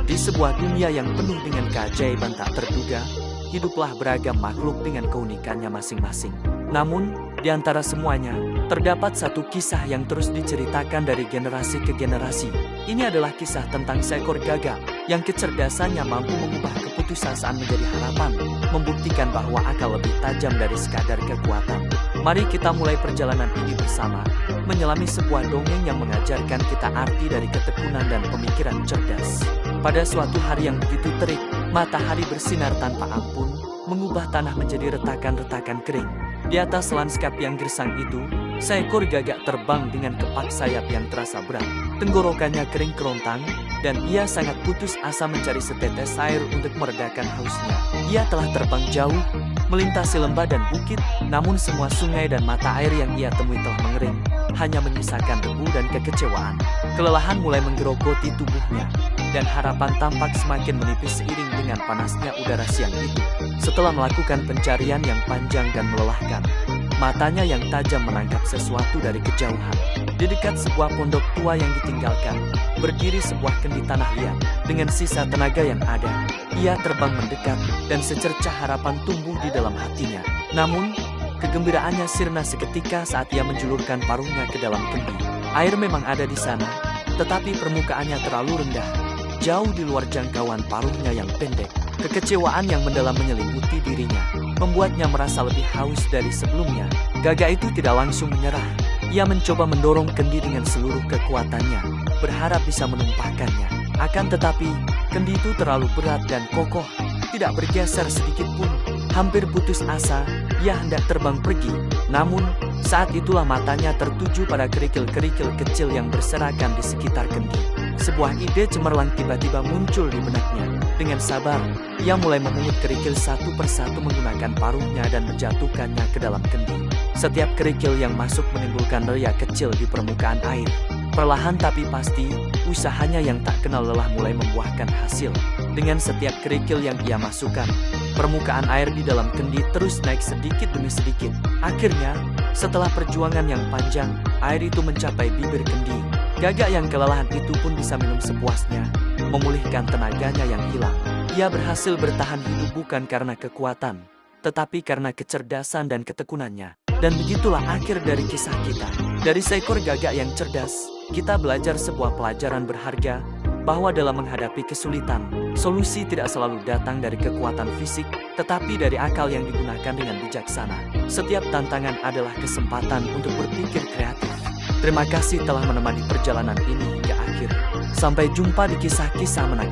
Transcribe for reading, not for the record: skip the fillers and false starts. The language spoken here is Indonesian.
Di sebuah dunia yang penuh dengan keajaiban tak terduga, hiduplah beragam makhluk dengan keunikannya masing-masing. Namun, di antara semuanya, terdapat satu kisah yang terus diceritakan dari generasi ke generasi. Ini adalah kisah tentang seekor gagak yang kecerdasannya mampu mengubah keputusasaan menjadi harapan, membuktikan bahwa akal lebih tajam dari sekadar kekuatan. Mari kita mulai perjalanan ini bersama, menyelami sebuah dongeng yang mengajarkan kita arti dari ketekunan dan pemikiran cerdas. Pada suatu hari yang begitu terik, matahari bersinar tanpa ampun, mengubah tanah menjadi retakan-retakan kering. Di atas lanskap yang gersang itu, seekor gagak terbang dengan kepak sayap yang terasa berat. Tenggorokannya kering kerontang, dan ia sangat putus asa mencari setetes air untuk meredakan hausnya. Ia telah terbang jauh, melintasi lembah dan bukit, namun semua sungai dan mata air yang ia temui telah mengering, hanya menyisakan debu dan kekecewaan. Kelelahan mulai menggerogoti tubuhnya, dan harapan tampak semakin menipis seiring dengan panasnya udara siang itu. Setelah melakukan pencarian yang panjang dan melelahkan, matanya yang tajam menangkap sesuatu dari kejauhan. Di dekat sebuah pondok tua yang ditinggalkan, berdiri sebuah kendi tanah liat. Dengan sisa tenaga yang ada, ia terbang mendekat, dan secercah harapan tumbuh di dalam hatinya. Namun, kegembiraannya sirna seketika saat ia menjulurkan paruhnya ke dalam kendi. Air memang ada di sana, tetapi permukaannya terlalu rendah, jauh di luar jangkauan paruhnya yang pendek. Kekecewaan yang mendalam menyelimuti dirinya, membuatnya merasa lebih haus dari sebelumnya. Gagak itu tidak langsung menyerah. Ia mencoba mendorong kendi dengan seluruh kekuatannya, berharap bisa menumpahkannya. Akan tetapi, kendi itu terlalu berat dan kokoh, tidak bergeser sedikit pun. Hampir putus asa, ia hendak terbang pergi. Namun, saat itulah matanya tertuju pada kerikil-kerikil kecil yang berserakan di sekitar kendi. Sebuah ide cemerlang tiba-tiba muncul di benaknya. Dengan sabar, ia mulai memungut kerikil satu persatu menggunakan paruhnya dan menjatuhkannya ke dalam kendi. Setiap kerikil yang masuk menimbulkan riak kecil di permukaan air. Perlahan tapi pasti, usahanya yang tak kenal lelah mulai membuahkan hasil. Dengan setiap kerikil yang ia masukkan, permukaan air di dalam kendi terus naik sedikit demi sedikit. Akhirnya, setelah perjuangan yang panjang, air itu mencapai bibir kendi. Gagak yang kelelahan itu pun bisa minum sepuasnya, memulihkan tenaganya yang hilang. Ia berhasil bertahan hidup bukan karena kekuatan, tetapi karena kecerdasan dan ketekunannya. Dan begitulah akhir dari kisah kita. Dari seekor gagak yang cerdas, kita belajar sebuah pelajaran berharga, bahwa dalam menghadapi kesulitan, solusi tidak selalu datang dari kekuatan fisik, tetapi dari akal yang digunakan dengan bijaksana. Setiap tantangan adalah kesempatan untuk berpikir kreatif. Terima kasih telah menemani perjalanan ini hingga akhir. Sampai jumpa di kisah-kisah menakjubkan.